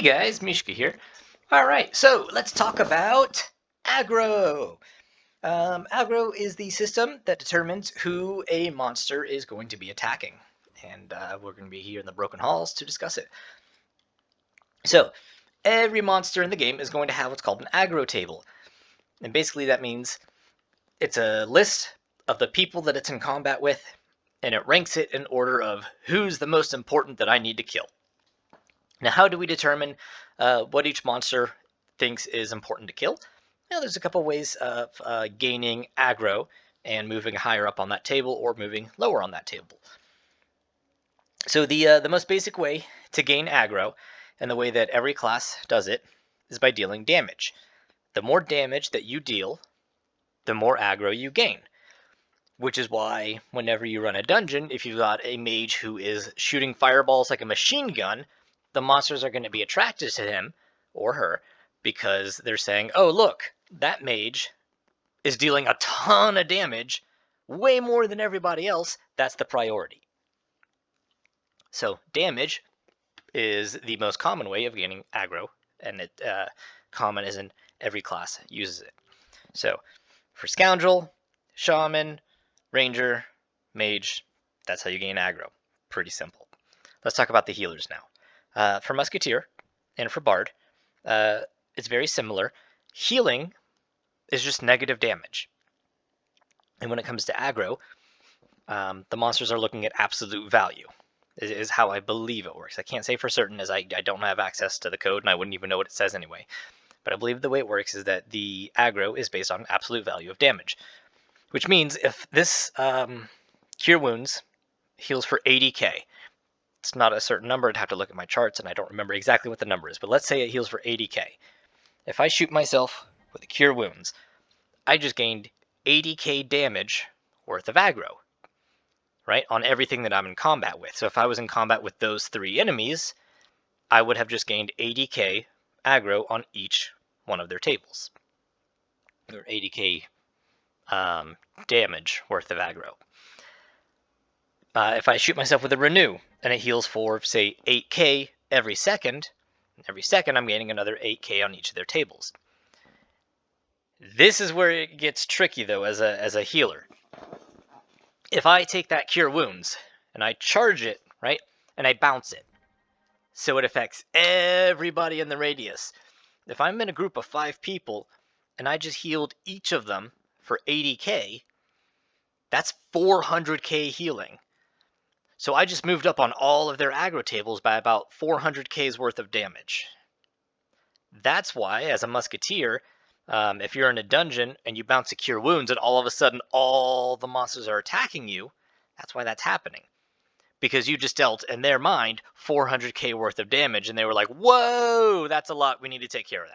Hey guys, Mishka here. Alright, so let's talk about Aggro. Aggro is the system that determines who a monster is going to be attacking. And we're going to be here in the Broken Halls to discuss it. So, every monster in the game is going to have what's called an aggro table. And basically that means it's a list of the people that it's in combat with, and it ranks it in order of who's the most important that I need to kill. Now, how do we determine what each monster thinks is important to kill? Now, there's a couple ways of gaining aggro and moving higher up on that table or moving lower on that table. So the most basic way to gain aggro, and the way that every class does it, is by dealing damage. The more damage that you deal, the more aggro you gain. Which is why whenever you run a dungeon, if you've got a mage who is shooting fireballs like a machine gun, the monsters are going to be attracted to him or her because they're saying, oh, look, that mage is dealing a ton of damage, way more than everybody else. That's the priority. So damage is the most common way of gaining aggro, and it common as in every class uses it. So for Scoundrel, Shaman, Ranger, Mage, that's how you gain aggro. Pretty simple. Let's talk about the healers now. For Musketeer and for Bard, it's very similar. Healing is just negative damage. And when it comes to aggro, the monsters are looking at absolute value, is how I believe it works. I can't say for certain, as I don't have access to the code, and I wouldn't even know what it says anyway. But I believe the way it works is that the aggro is based on absolute value of damage. Which means if this Cure Wounds heals for 80k, it's not a certain number. I'd have to look at my charts, and I don't remember exactly what the number is. But let's say it heals for 80k. If I shoot myself with a Cure Wounds, I just gained 80k damage worth of aggro, right, on everything that I'm in combat with. So if I was in combat with those three enemies, I would have just gained 80k aggro on each one of their tables. Or 80k damage worth of aggro. If I shoot myself with a Renew, and it heals for, say, 8k every second I'm gaining another 8k on each of their tables. This is where it gets tricky, though, as a healer. If I take that Cure Wounds, and I charge it, right, and I bounce it, so it affects everybody in the radius. If I'm in a group of 5 people, and I just healed each of them for 80k, that's 400k healing. So I just moved up on all of their aggro tables by about 400k's worth of damage. That's why, as a Musketeer, if you're in a dungeon and you bounce a Cure Wounds and all of a sudden all the monsters are attacking you, that's why that's happening. Because you just dealt, in their mind, 400k worth of damage, and they were like, whoa, that's a lot, we need to take care of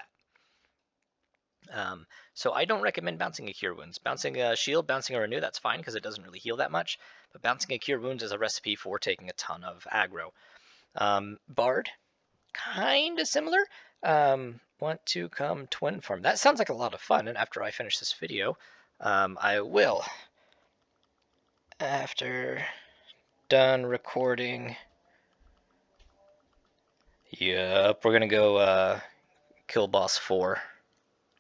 that. So I don't recommend bouncing a Cure Wounds. Bouncing a Shield, bouncing a Renew, that's fine because it doesn't really heal that much. But bouncing a Cure Wounds is a recipe for taking a ton of aggro. Bard, kind of similar. Want to come Twin Form. That sounds like a lot of fun, and after I finish this video, I will. After done recording. Yep, we're going to go kill boss 4.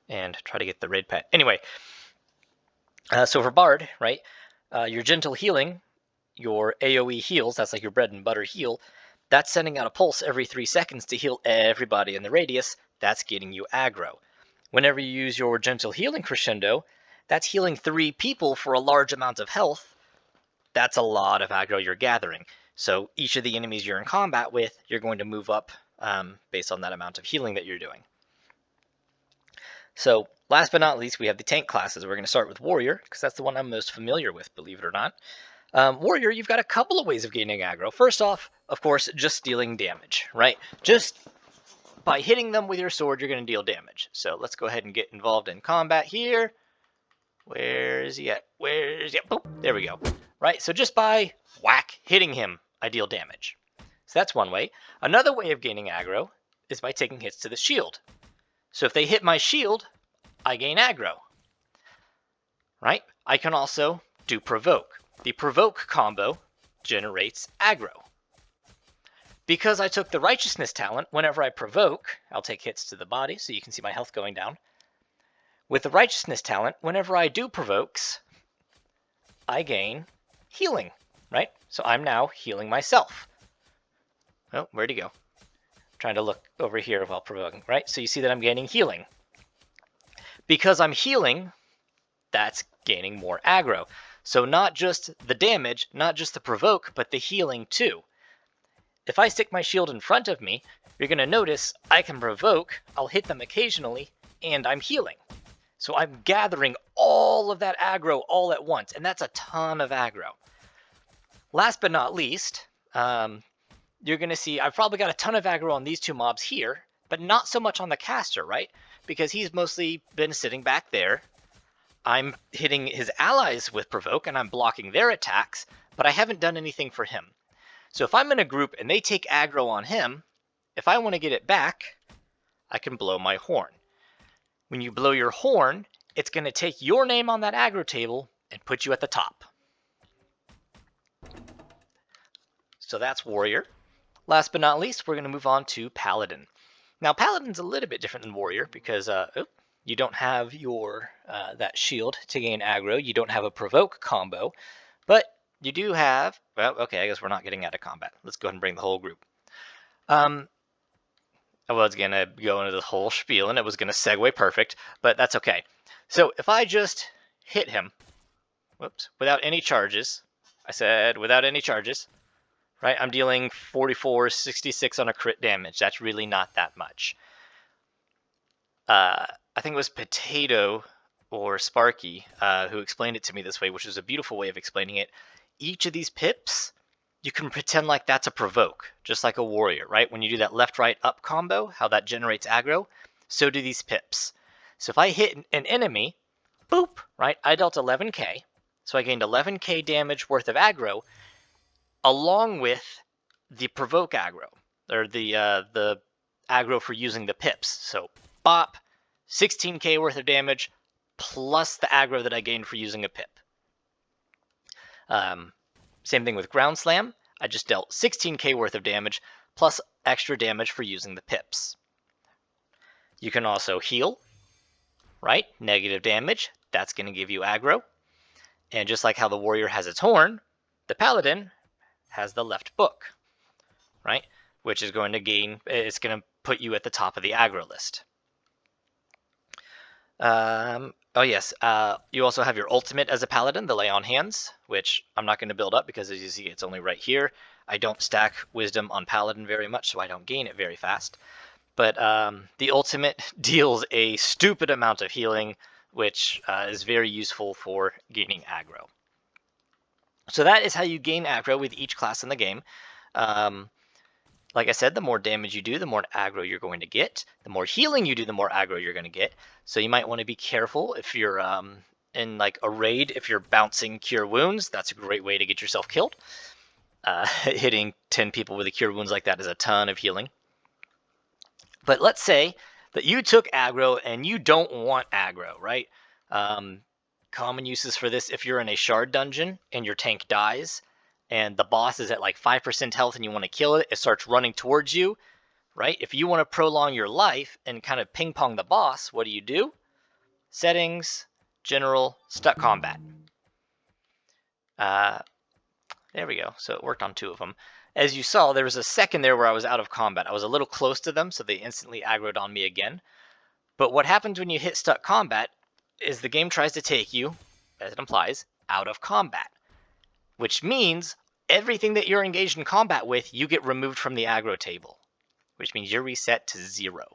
And try to get the raid pet. Anyway, so for Bard, right, your gentle healing, your AoE heals, that's like your bread and butter heal, that's sending out a pulse every 3 seconds to heal everybody in the radius. That's getting you aggro. Whenever you use your gentle healing crescendo, that's healing 3 people for a large amount of health. That's a lot of aggro you're gathering. So each of the enemies you're in combat with, you're going to move up based on that amount of healing that you're doing. So, last but not least, we have the tank classes. We're going to start with Warrior, because that's the one I'm most familiar with, believe it or not. Warrior, you've got a couple of ways of gaining aggro. First off, of course, just dealing damage, right? Just by hitting them with your sword, you're going to deal damage. So, let's go ahead and get involved in combat here. Where is he at? Boop, there we go. Right, so just by whack, hitting him, I deal damage. So that's one way. Another way of gaining aggro is by taking hits to the shield. So if they hit my shield, I gain aggro, right? I can also do Provoke. The Provoke combo generates aggro. Because I took the Righteousness talent, whenever I provoke, I'll take hits to the body, so you can see my health going down. With the Righteousness talent, whenever I do provokes, I gain healing, right? So I'm now healing myself. Oh, where'd he go? I'm trying to look over here while provoking, right? So you see that I'm gaining healing. Because I'm healing, that's gaining more aggro. So not just the damage, not just the provoke, but the healing too. If I stick my shield in front of me, you're going to notice I can provoke, I'll hit them occasionally, and I'm healing. So I'm gathering all of that aggro all at once, and that's a ton of aggro. Last but not least, you're going to see I've probably got a ton of aggro on these two mobs here, but not so much on the caster, right? Because he's mostly been sitting back there. I'm hitting his allies with provoke, and I'm blocking their attacks, but I haven't done anything for him. So if I'm in a group and they take aggro on him, if I want to get it back, I can blow my horn. When you blow your horn, it's going to take your name on that aggro table and put you at the top. So that's Warrior. Last but not least, we're going to move on to Paladin. Now, Paladin's a little bit different than Warrior because you don't have your that shield to gain aggro. You don't have a provoke combo, but you do have, well, okay, I guess we're not getting out of combat. Let's go ahead and bring the whole group. I was going to go into the whole spiel, and it was going to segue perfect, but that's okay. So if I just hit him, whoops, without any charges, I said without any charges, right? I'm dealing 44, 66 on a crit damage. That's really not that much. I think it was Potato or Sparky who explained it to me this way, which is a beautiful way of explaining it. Each of these pips, you can pretend like that's a provoke, just like a warrior, right? When you do that left, right, up combo, how that generates aggro, so do these pips. So if I hit an enemy, boop, right? I dealt 11k, so I gained 11k damage worth of aggro, along with the provoke aggro, or the aggro for using the pips. So bop, 16k worth of damage, plus the aggro that I gained for using a pip. Same thing with Ground Slam. I just dealt 16k worth of damage, plus extra damage for using the pips. You can also heal, right? Negative damage, that's going to give you aggro. And just like how the warrior has its horn, the paladin has the left book, right? Which is going to gain, it's going to put you at the top of the aggro list. Oh yes, you also have your ultimate as a paladin, the Lay on Hands, which I'm not going to build up because as you see it's only right here. I don't stack wisdom on paladin very much, so I don't gain it very fast. But the ultimate deals a stupid amount of healing, which is very useful for gaining aggro. So that is how you gain aggro with each class in the game. Like I said, the more damage you do, the more aggro you're going to get. The more healing you do, the more aggro you're going to get. So you might want to be careful if you're in like a raid, if you're bouncing Cure Wounds. That's a great way to get yourself killed. Hitting 10 people with a Cure Wounds like that is a ton of healing. But let's say that you took aggro and you don't want aggro, right? Common uses for this, if you're in a shard dungeon and your tank dies, and the boss is at like 5% health and you want to kill it, it starts running towards you, right? If you want to prolong your life and kind of ping pong the boss, what do? Settings, General, Stuck Combat. There we go. So it worked on 2 of them. As you saw, there was a second there where I was out of combat. I was a little close to them, so they instantly aggroed on me again. But what happens when you hit Stuck Combat is the game tries to take you, as it implies, out of combat. Which means everything that you're engaged in combat with, you get removed from the aggro table, which means you're reset to 0.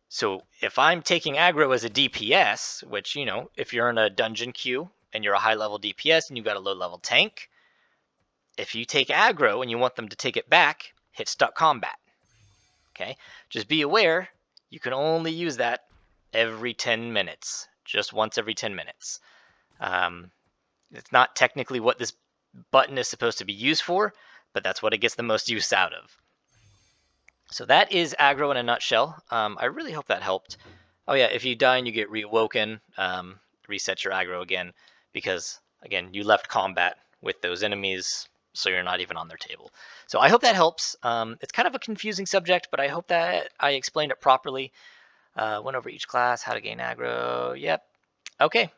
So if I'm taking aggro as a DPS, which, you know, if you're in a dungeon queue and you're a high-level DPS and you've got a low-level tank, if you take aggro and you want them to take it back, hit Stuck Combat. Okay? Just be aware, you can only use that every 10 minutes. Just once every 10 minutes. It's not technically what this button is supposed to be used for, but that's what it gets the most use out of. So that is aggro in a nutshell. I really hope that helped. Oh yeah, if you die and you get reawoken, reset your aggro again, because again, you left combat with those enemies so you're not even on their table. So I hope that helps. It's kind of a confusing subject, but I hope that I explained it properly. Went over each class, how to gain aggro. Yep. Okay.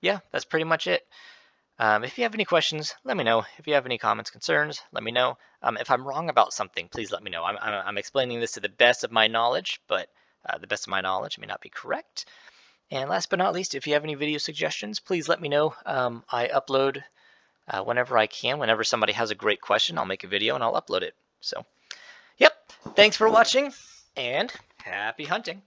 Yeah, that's pretty much it. If you have any questions, let me know. If you have any comments, concerns, let me know. If I'm wrong about something, please let me know. I'm explaining this to the best of my knowledge, but the best of my knowledge may not be correct. And last but not least, if you have any video suggestions, please let me know. I upload whenever I can. Whenever somebody has a great question, I'll make a video and I'll upload it. So, yep. Thanks for watching, and happy hunting.